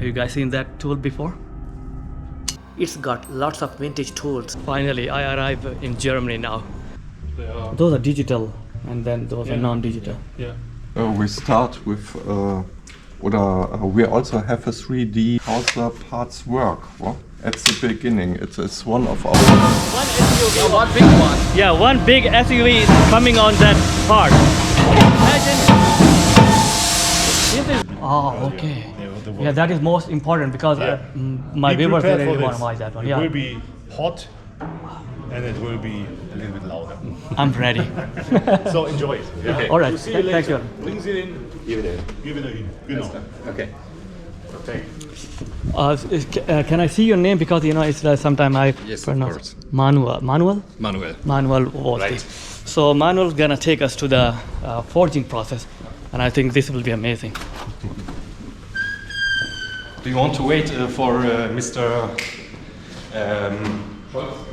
Have you guys seen that tool before? It's got lots of vintage tools. Finally, I arrive in Germany now. Those are digital, and then those are non-digital. Yeah. We start with, we also have a 3D how the parts work. Well, at the beginning, it is one of our. One SUV, one big one. Yeah, one big SUV is coming on that part. Imagine. This is. Oh, okay. Yeah, that is most important because my viewers really want to watch that one. It Yeah. will be hot and it will be a little bit louder. I'm ready. So enjoy it. Yeah? All right. We'll see you Thank later. you. Bring it in. Give it in. Give it in. Genau. Okay. Okay. Can I see your name because it's sometimes I Yes, of pronounce course. Manuel. Manuel. Manuel Wolski. Right. So Manuel's gonna take us to the forging process, and I think this will be amazing. Do you want to wait for Mr.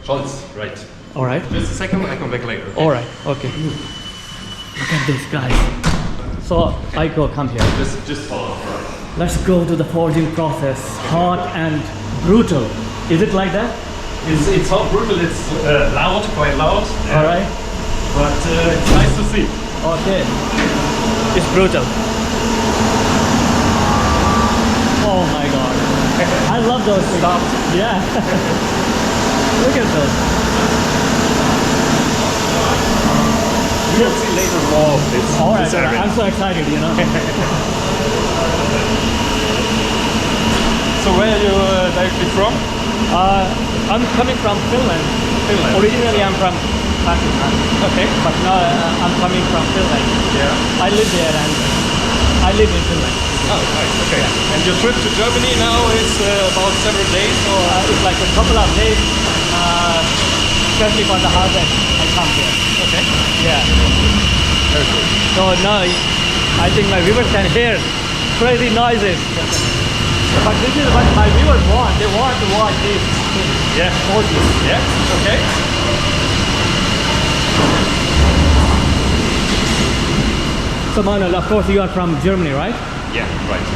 Scholz? Right. All right. Just a second, I come back later. All right. Okay. Look at this, guys. So I come here. Just follow. Right. Let's go to the forging process. Hot and brutal. Is it like that? It's not brutal. It's loud, quite loud. All right. But it's nice to see. Okay. It's brutal. Oh my god. I love those things. Yeah. Look at those. You will see later more of this. All right. this area. I'm so excited, So where are you directly from? I'm coming from Finland. Originally, I'm from Pakistan. Okay. But now I'm coming from Finland. Yeah. I live there and I live in Finland. Oh, nice. Okay. And your trip to Germany now is about several days, or? It's like a couple of days, especially for the Hazet. I come here. Okay. Yeah. Very good. So now I think my viewers can hear crazy noises. But this is what my viewers want. They want to watch these things. Yeah. Forging. Yeah. Okay. So Manuel, of course you are from Germany, right? Yeah. Right.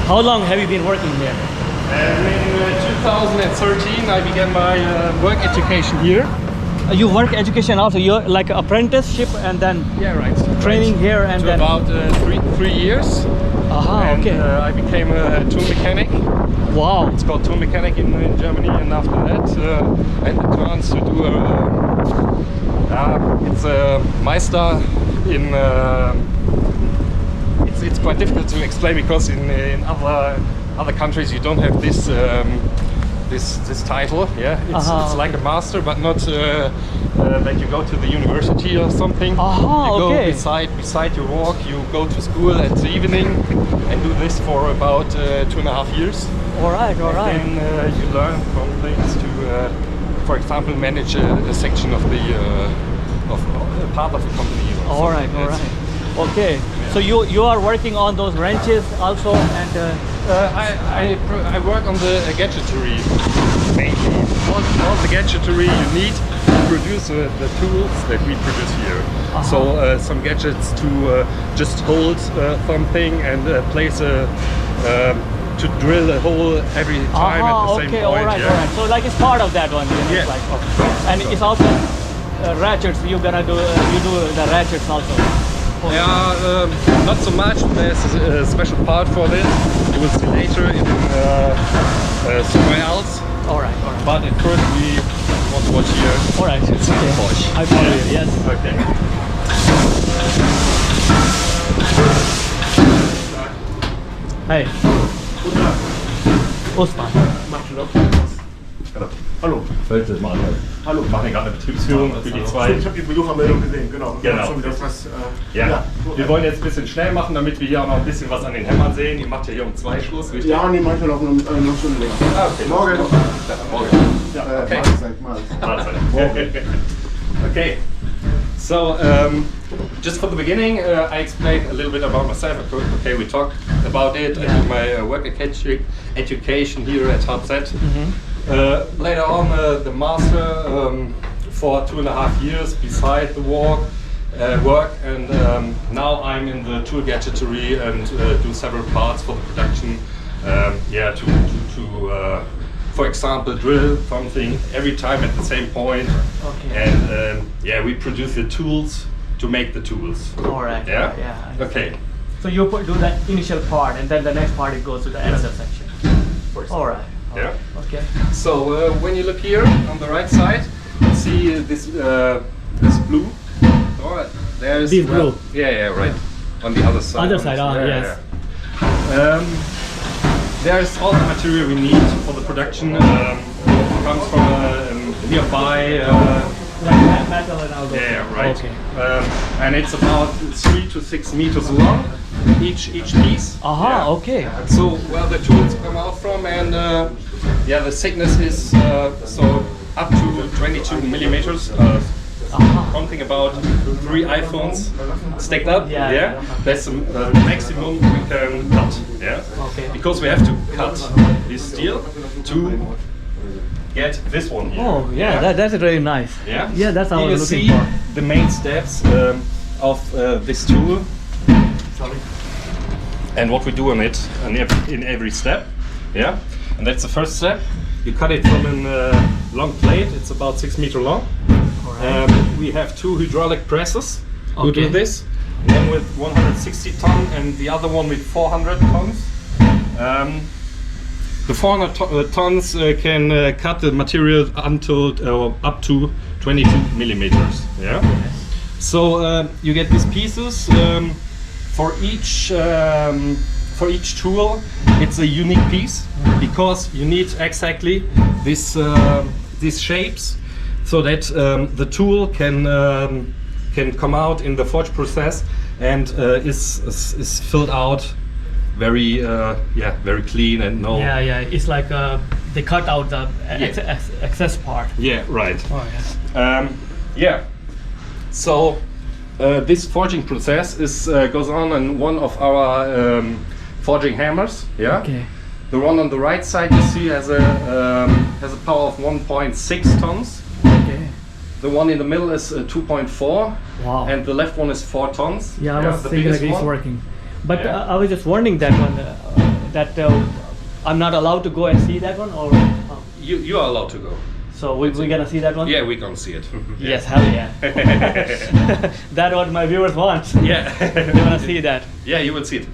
How long have you been working here? In 2013, I began my work education here. You work education also. You're like apprenticeship and then training here and to then. about three years. Aha, And okay. I became a tool mechanic. Wow. It's called tool mechanic in Germany, and after that, I had the chance to do it's a Meister in. It's quite difficult to explain because in other countries you don't have this. This title, yeah, it's like a master, but not that you go to the university or something. You go beside your work. You go to school at the evening and do this for about 2.5 years. All right. And you learn from things to, for example, manage a section of the of a part of the company. All right. Okay. So you are working on those wrenches also, and I work on the gadgetry mainly. All the gadgetry you need to produce the tools that we produce here. So some gadgets to just hold something and place to drill a hole every time at the same point. All right. So like it's part of that one. Yeah. Like, and it's also ratchets. You do the ratchets also. Yeah, not so much. There's a special part for this. You will see later in somewhere else. All right. But at first we want to watch here. All right. It's Bosch. I follow you. Yes. Okay. Hey. Osman. Hallo. Fällt mal. Hallo. Wir machen gerade eine Betriebsführung für die zwei. Ich habe die Besuchermeldung gesehen, genau. Genau. Schon wieder was, Ja. Wir wollen jetzt ein bisschen schnell machen, damit wir hier auch noch ein bisschen was an den Hämmern sehen. Ihr macht ja hier um 2 Schluss, richtig? Ja, nee, manchmal auch noch eine Stunde länger. Ah, okay. Morgen. Morgen. Ja, Okay. Mahlzeit. Okay. So, just for the beginning, I explain a little bit about myself. Okay, we talk about it. I do my work education here at Hazet. Later on, the master for 2.5 years beside the work, and now I'm in the tool gadgetry and do several parts for the production yeah, for example, drill something every time at the same point. Okay. And yeah, we produce the tools to make the tools. All right. Yeah. Yeah. Okay. So you do that initial part, and then the next part it goes to the another section. All right. Yeah. Okay. So when you look here on the right side, you see this blue. Oh, there's This blue. Yeah, right. On the other side. Other side. Oh, Yeah, yes. yeah. There's all the material we need for the production. Comes from a nearby. Like metal and all those. Yeah, right. Okay. And it's about 3 to 6 meters long, each piece. Aha. Yeah. Okay. So where the tools come out from, and yeah, the thickness is so up to 22 millimeters. Something about 3 iPhones stacked up. Yeah. That's the maximum we can cut. Yeah. Okay. Because we have to cut this steel to get this one here. Oh yeah, that's really nice. Yeah. Yeah, that's how I you was looking see for. the main steps of this tool. Sorry. And what we do on it in every step. Yeah. And that's the first step. You cut it from a long plate. It's about 6 meters long. We have 2 hydraulic presses who do this. One with 160 ton and the other one with 400 tons. The 400 tons can cut the material until up to 22 millimeters. Yeah. So you get these pieces for each tool. It's a unique piece because you need exactly these shapes, so that the tool can come out in the forge process and is filled out very very clean and no. Yeah. It's like they cut out the excess part. Yeah, right. Oh yeah. Yeah. So this forging process goes on one of our forging hammers. Yeah. Okay. The one on the right side you see has a power of 1.6 tons. Okay. The one in the middle is 2.4. Wow. And the left one is 4 tons. Yeah, I was the thinking like biggest it's one. working. But Yeah. I was just wondering that one, I'm not allowed to go and see that one, or You are allowed to go. so we're gonna see that one? Yeah, we're gonna see it. Yes, hell yeah. That's what my viewers want. Yeah. They wanna see that. Yeah, you will see it.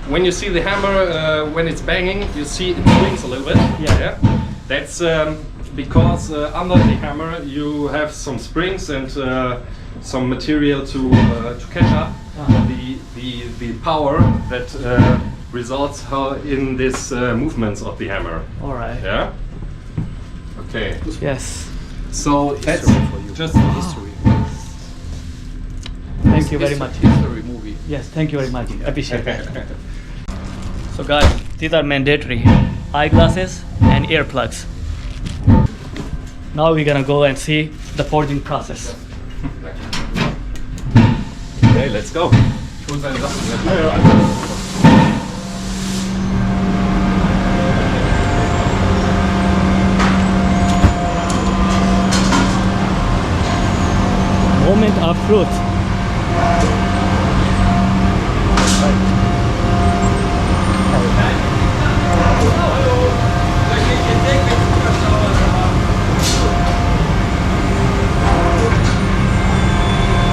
When you see the hammer, when it's banging, you see it swings a little bit. Yeah. That's because under the hammer you have some springs and some material to catch up the power that results in this movements of the hammer. All right. Yeah. Okay. Yes. So that's just history. Thank you very much. History movie. Yes, thank you very much. Appreciate it. So guys, these are mandatory eyeglasses and earplugs. Now we're gonna go and see the forging process. Okay, let's go. Moment of truth.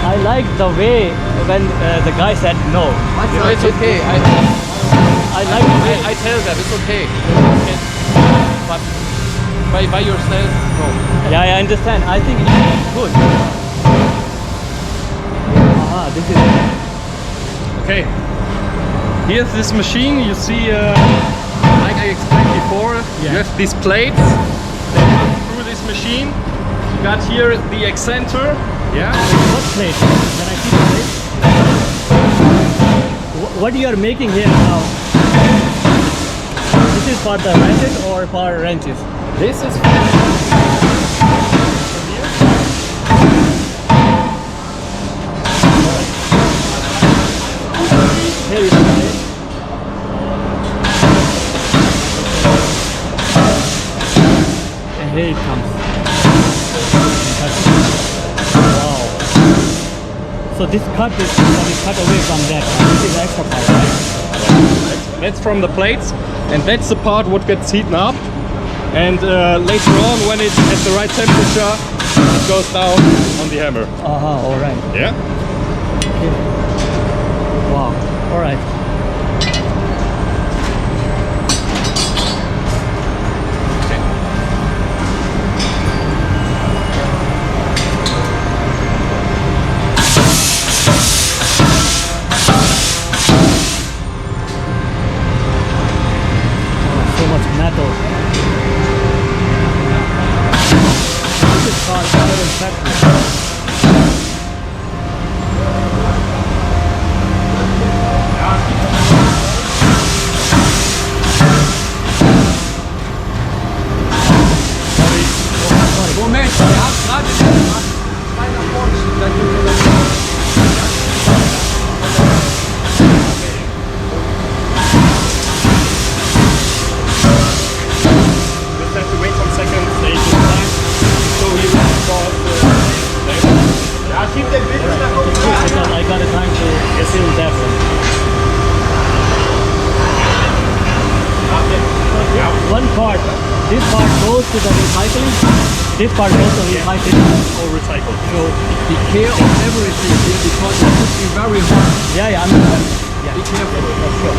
I like the way when the guy said no. No, it's okay. I like the way. I tell them it's okay. But by yourself, no. Yeah, I understand. I think it's good. This is Okay. Here's this machine. You see, like I explained before, you have these plates that run through this machine. You got here the excenter. Yeah. what plate? When I see the plate, what you are making here now? This is for the ratchet or for wrenches? This is Here is the plate. And here it comes. Wow. So this cut is cut away from that. This is extra part, right? that's from the plates. and that's the part what gets heated up. And later on, when it's at the right temperature, it goes down on the hammer. All right. Yeah. Okay. Wow. All right. So much metal. This is called iron factory. Moment, wir haben gerade bei der Fortschritt, dann können wir Just have to wait some seconds, take some time, so he will start Ja, keep the business nach oben. Because I got a time to film that one. One part, this part goes to the recycling, this part goes to recycling. or recycle. So be careful of everything here because it could be very hot. Yeah, I'm yeah. Be careful. That's sure.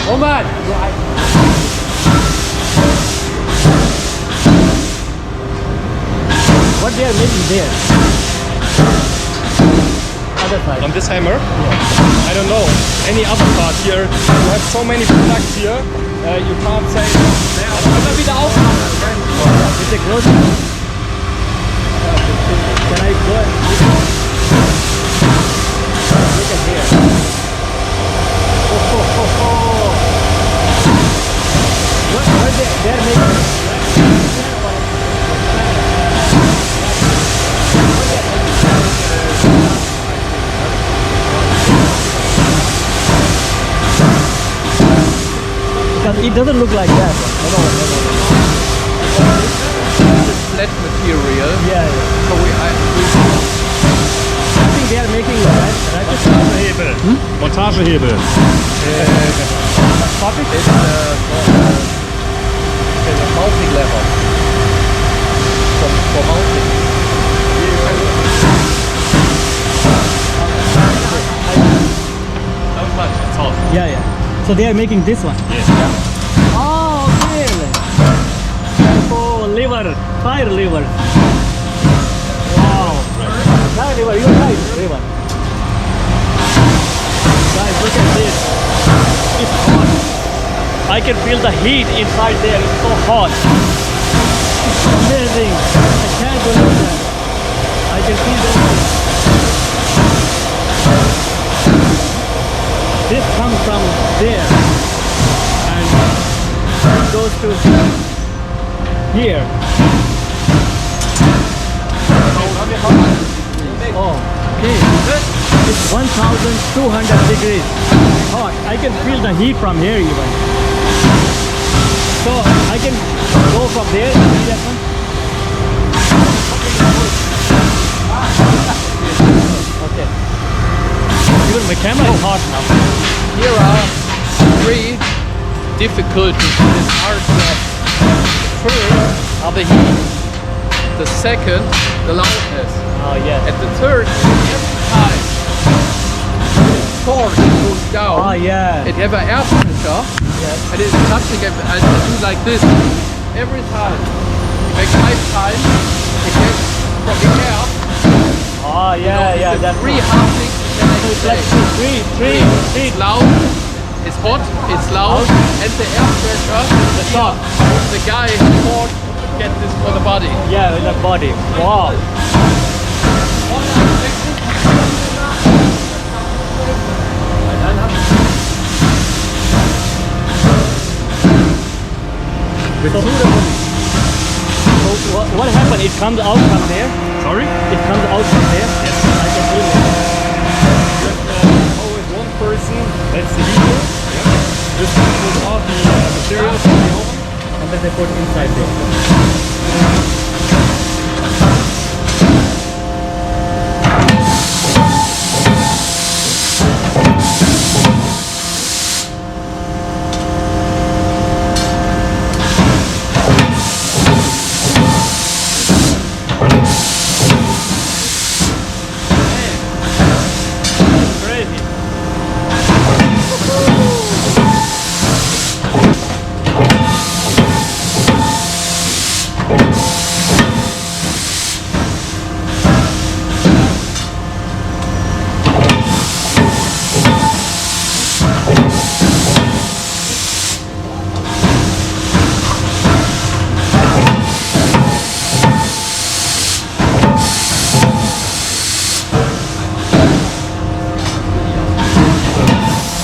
Moment! What they are making there? Other side. On this hammer? I don't know. Any other part here? You have so many products here. You can't say. Immer wieder aufmachen. Is it close? Can I go? Look at here. What they're making? Because it doesn't look like that. No. Flat material. Yeah. So I think they are making that. Montagehebel. Montagehebel. It's a mounting lever. For mounting. Don't touch, it's hot. Yeah. So they are making this one. Yes. Oh, really? Oh, liver, fire liver. Wow. Fire liver, you're right, liver. Guys, look at this. It's hot. I can feel the heat inside there. It's so hot. It's amazing. I can't believe that. I can see that. This comes from there and it goes to here. Oh, okay. It's 1200 degrees hot. I can feel the heat from here even. So I can go from there. See that one? Okay. Even my camera is hot now. Here are three difficulties in this art job. First are the heat. The second, the loudness. Oh yes. And the third, every time the torch goes down, Oh yeah. it have an air pressure, and it's touching it, and it do like this. Every time, you make 5 times, it gets from the air. Oh yeah, It's that's three halvings, then I It's say. like three. It's loud, it's hot, it's loud, and the air pressure, The top. the guy thought get this for the body. Yeah, with the body. Wow. So what happened? It comes out from there. Sorry? It comes out from there. Yes. I can feel it. they put inside there. Crazy.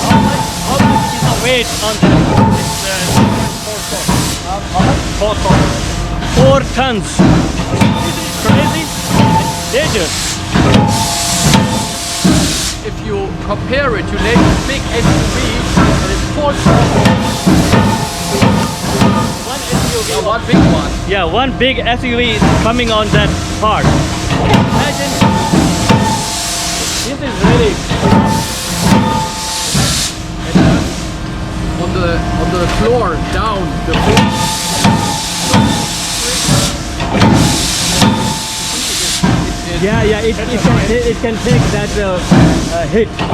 How much is the weight on this 4 tons? 4 tons. This is crazy. It's dangerous. If you compare it, you name a big SUV and it's 4 tons. One SUV. One big one. Yeah, one big SUV is coming on that part. Imagine. This is really. On the floor, down the boot. Yeah, it can take that hit so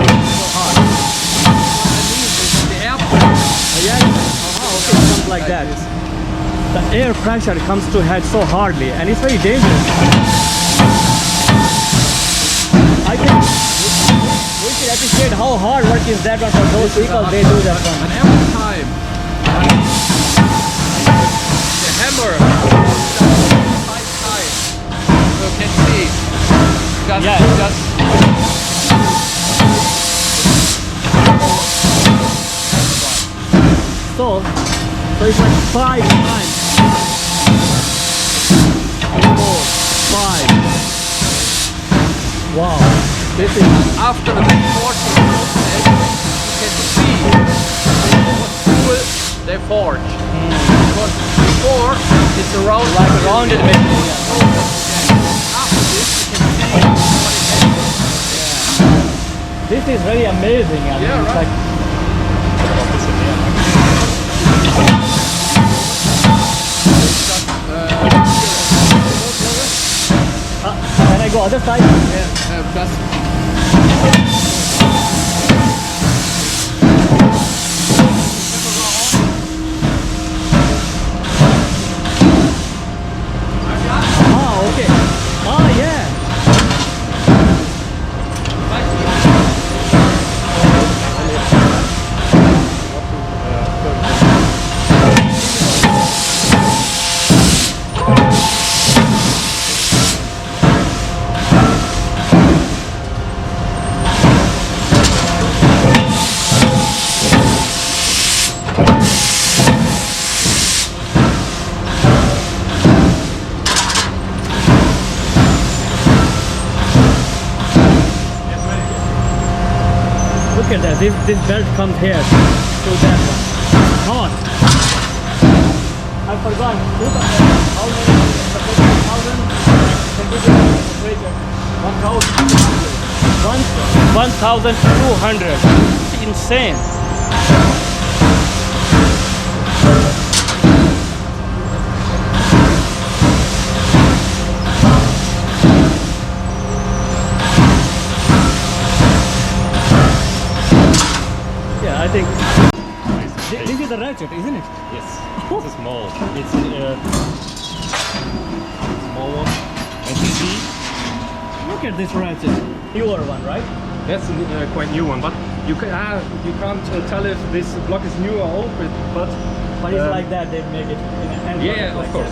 hard. The airplane. Yeah, okay, something like that. The air pressure comes to head so hardly, and it's very dangerous. I can. We should appreciate how hard work is that one for those people. They do that one. And every time the hammer tight, so you can see just So it's like 5 times. 4, 5. Wow. This is after the big forging process, you can see what tool they forge. Because before it's around like rounded bit. after this you can see what it has. This is very amazing. I mean, Yeah, it's right. like can I go other side? Just Okay. Yeah. Look at that. This belt comes here to that one. Hot. I forgot. How many? 1,200. Insane. Yeah, I think this is the ratchet, isn't it? Yes, it's a small. It's a small one. And you see, Look at this ratchet. Newer one, right? that's a quite new one. But you can't tell if this block is new or old. But But it's like that. They make it in a hand. yeah, of course.